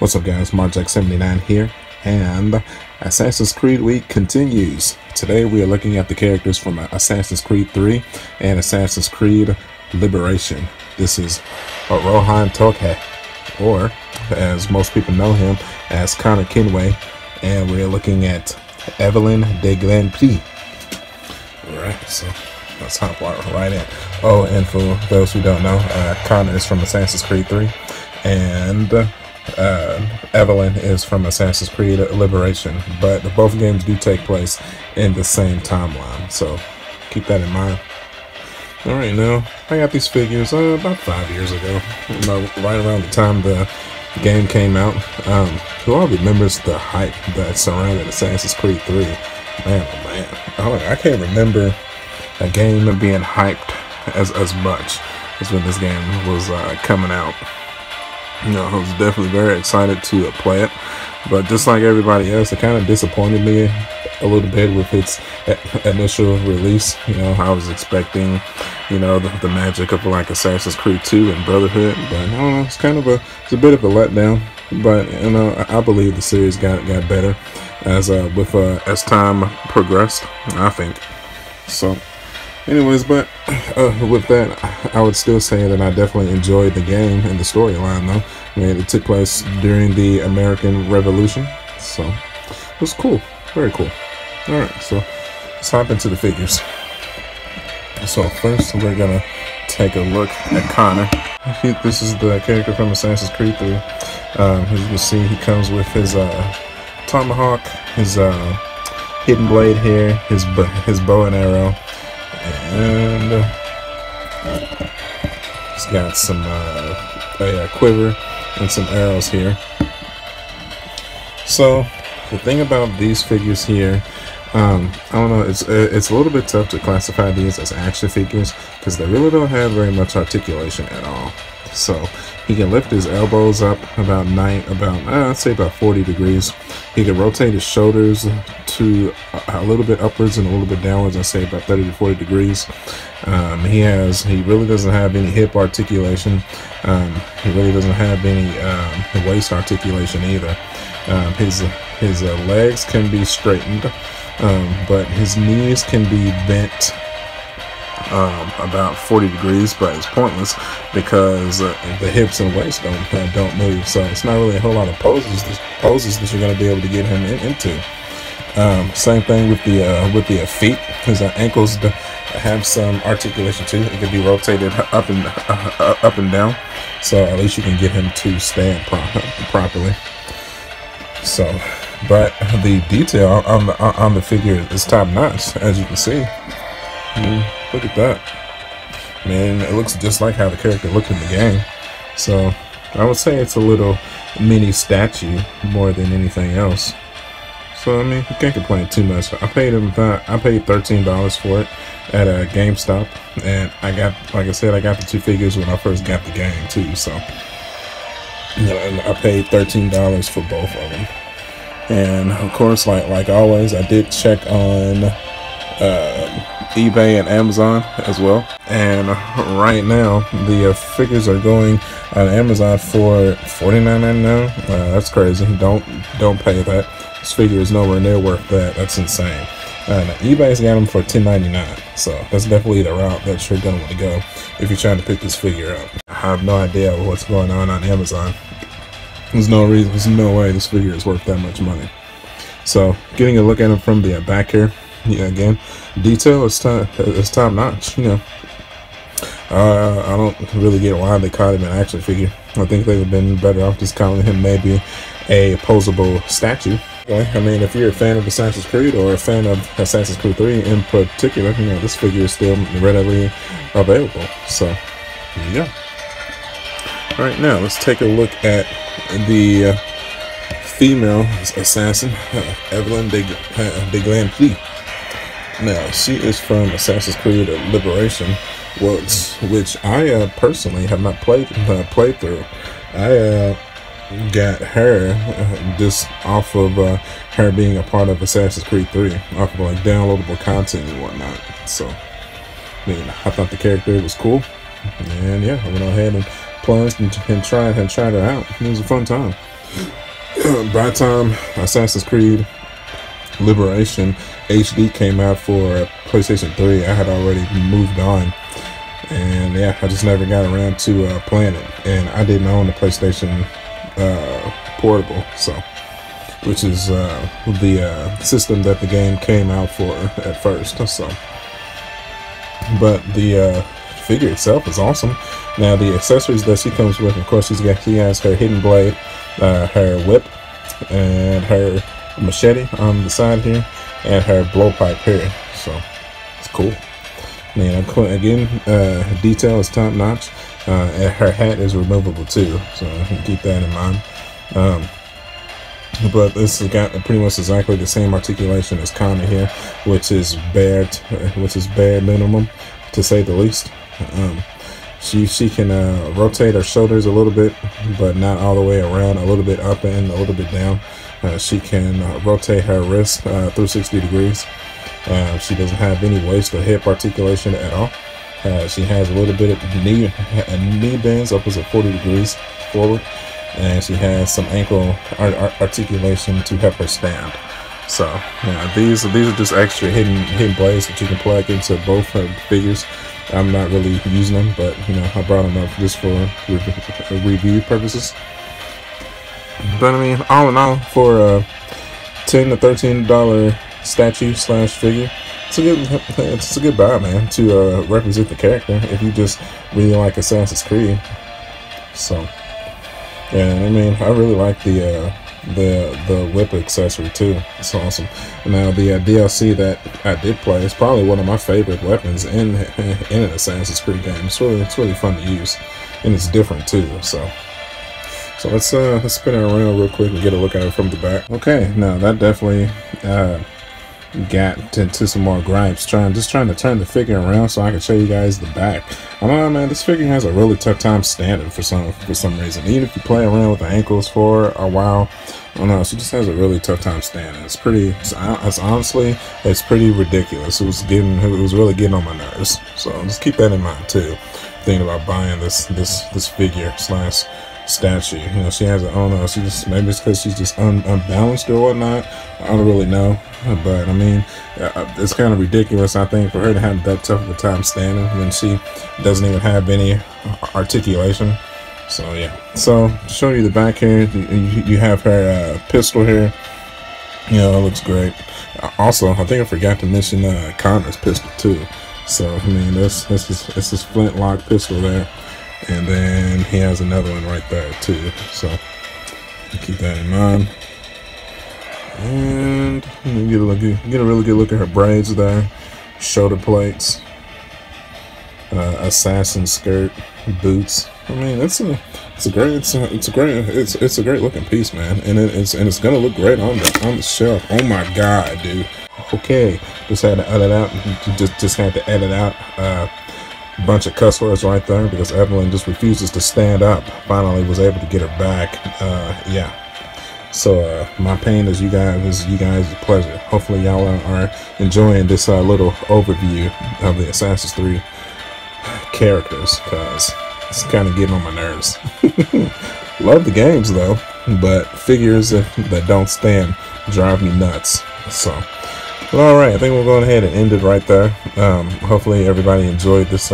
What's up guys, Marjack79 here, and Assassin's Creed Week continues. Today we are looking at the characters from Assassin's Creed 3 and Assassin's Creed Liberation. This is Rohan Tokhe, or as most people know him as Connor Kenway, and we're looking at Aveline de Grandpré. Alright, so let's hop right in. Oh, and for those who don't know, Connor is from Assassin's Creed 3, and Aveline is from Assassin's Creed Liberation, but both games do take place in the same timeline, so keep that in mind. Alright, now I got these figures about 5 years ago, right around the time the game came out. Who all remembers the hype that surrounded Assassin's Creed 3? Man, oh man, I can't remember a game being hyped as much as when this game was coming out. You know, I was definitely very excited to play it, but just like everybody else, it kind of disappointed me a little bit with its initial release. You know, I was expecting, you know, the magic of like Assassin's Creed 2 and Brotherhood, but I don't know, it's kind of it's a bit of a letdown. But you know, I believe the series got better as time progressed, I think. So anyways, but with that, I would still say that I definitely enjoyed the game and the storyline, though. I mean, it took place during the American Revolution, so it was cool, very cool. Alright, so let's hop into the figures. So first, we're gonna take a look at Connor. This is the character from Assassin's Creed 3. As you can see, he comes with his tomahawk, his hidden blade here, his bow and arrow, and he's got some a quiver and some arrows here. So the thing about these figures here, I don't know, it's a little bit tough to classify these as action figures because they really don't have very much articulation at all. So he can lift his elbows up about I'd say about 40 degrees. He can rotate his shoulders to a little bit upwards and a little bit downwards. I'd say about 30 to 40 degrees. He really doesn't have any hip articulation. He really doesn't have any waist articulation either. His legs can be straightened, but his knees can be bent about 40 degrees, but it's pointless because the hips and waist don't move. So it's not really a whole lot of poses that you're going to be able to get him into. Same thing with the feet. His ankles have some articulation too. It can be rotated up and down, so at least you can get him to stand properly. So, but the detail on the figure is top notch, as you can see. Look at that, man. It looks just like how the character looked in the game. So I would say it's a little mini statue more than anything else. So I mean, you can't complain too much. I paid $13 for it at a GameStop, and like I said, I got the two figures when I first got the game too. So you know, and I paid $13 for both of them. And of course, like always, I did check on eBay and Amazon as well, and right now the figures are going on Amazon for $49.99. That's crazy. Don't pay that. This figure is nowhere near worth that. That's insane. eBay's got them for $10.99, so that's definitely the route that you're gonna want to go if you're trying to pick this figure up. I have no idea what's going on Amazon. There's no way this figure is worth that much money. So getting a look at him from the back here, yeah, again, detail is top notch. You know, I don't really get why they called him an action figure. I think they would have been better off just calling him maybe a posable statue. I mean, if you're a fan of Assassin's Creed or a fan of Assassin's Creed 3 in particular, you know, this figure is still readily available. So there you go. All right, now let's take a look at the female assassin, Aveline de Grandpré. Now, she is from Assassin's Creed Liberation, which I personally have not played through. I got her just off of her being a part of Assassin's Creed 3, off of like downloadable content and whatnot. So, I mean, I thought the character was cool, and yeah, I went ahead and plunged and tried her out. It was a fun time. By the time Assassin's Creed Liberation HD came out for PlayStation 3, I had already moved on, and yeah, I just never got around to playing it. And I didn't own the PlayStation Portable, so which is the system that the game came out for at first. So, but the figure itself is awesome. Now the accessories that she comes with, of course, she has her hidden blade, her whip, and her machete on the side here, and her blowpipe here. So it's cool. Man, again, detail is top notch. And her hat is removable too, so keep that in mind. But this has got pretty much exactly the same articulation as Connie here, which is bare minimum, to say the least. She can rotate her shoulders a little bit, but not all the way around. A little bit up and a little bit down. She can rotate her wrist 360 degrees. She doesn't have any waist or hip articulation at all. She has a little bit of knee bends upwards of 40 degrees forward, and she has some ankle articulation to help her stand. So these are just extra hidden blades that you can plug into both figures. I'm not really using them, but I brought them up just for review purposes. But I mean, all in all, for a $10 to $13 statue / figure, it's a good buy, man, to represent the character if you just really like Assassin's Creed. So, and I mean, I really like the whip accessory too. It's awesome. Now the DLC that I did play is probably one of my favorite weapons in an Assassin's Creed game. It's really fun to use, and it's different too. So let's spin it around real quick and get a look at it from the back. Okay, now that definitely got into some more gripes. Just trying to turn the figure around so I can show you guys the back. I don't know, man, this figure has a really tough time standing for some reason. Even if you play around with the ankles for a while, I don't know, she just has a really tough time standing. Honestly, it's pretty ridiculous. It was really getting on my nerves. So just keep that in mind too, thinking about buying this figure / statue. She has, I don't know, maybe it's because she's just unbalanced or whatnot. I don't really know, but I mean, it's kind of ridiculous, I think, for her to have that tough of a time standing when she doesn't even have any articulation. So yeah, so to show you the back here, you have her pistol here. It looks great. Also, I think I forgot to mention Connor's pistol too. So I mean, this is flintlock pistol there. And then he has another one right there too, so keep that in mind. And get a really good look at her braids there, shoulder plates, assassin skirt, boots. I mean, it's a great looking piece, man, and it's gonna look great on the shelf. Oh my god, dude. Okay, just had to edit out. Just had to edit out. Bunch of cuss words right there because Aveline just refuses to stand up. Finally was able to get her back. Yeah, so my pain is you guys' pleasure. Hopefully y'all are enjoying this little overview of the Assassin's 3 characters, because it's kind of getting on my nerves. Love the games though, but figures that don't stand drive me nuts. So well, alright, I think we'll go ahead and end it right there. Hopefully everybody enjoyed this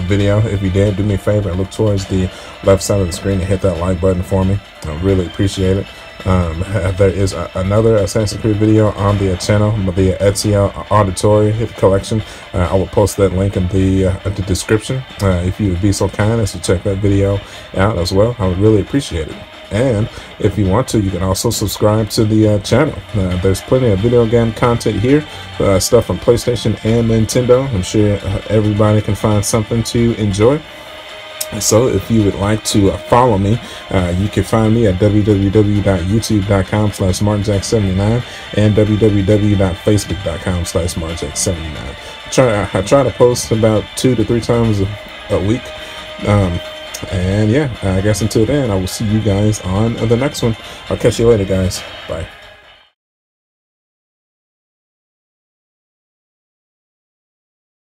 video. If you did, do me a favor and look towards the left side of the screen and hit that like button for me. I really appreciate it. There is another Assassin's Creed video on the channel, the Ezio Auditory Collection. I will post that link in the description. If you would be so kind as to check that video out as well, I would really appreciate it. And if you want to, you can also subscribe to the channel. There's plenty of video game content here, stuff from PlayStation and Nintendo. I'm sure everybody can find something to enjoy. So if you would like to follow me, you can find me at www.youtube.com/markjack79 and www.facebook.com/markjack79. I try to post about 2 to 3 times a week. And yeah, I guess until then, I will see you guys on the next one. I'll catch you later, guys. Bye.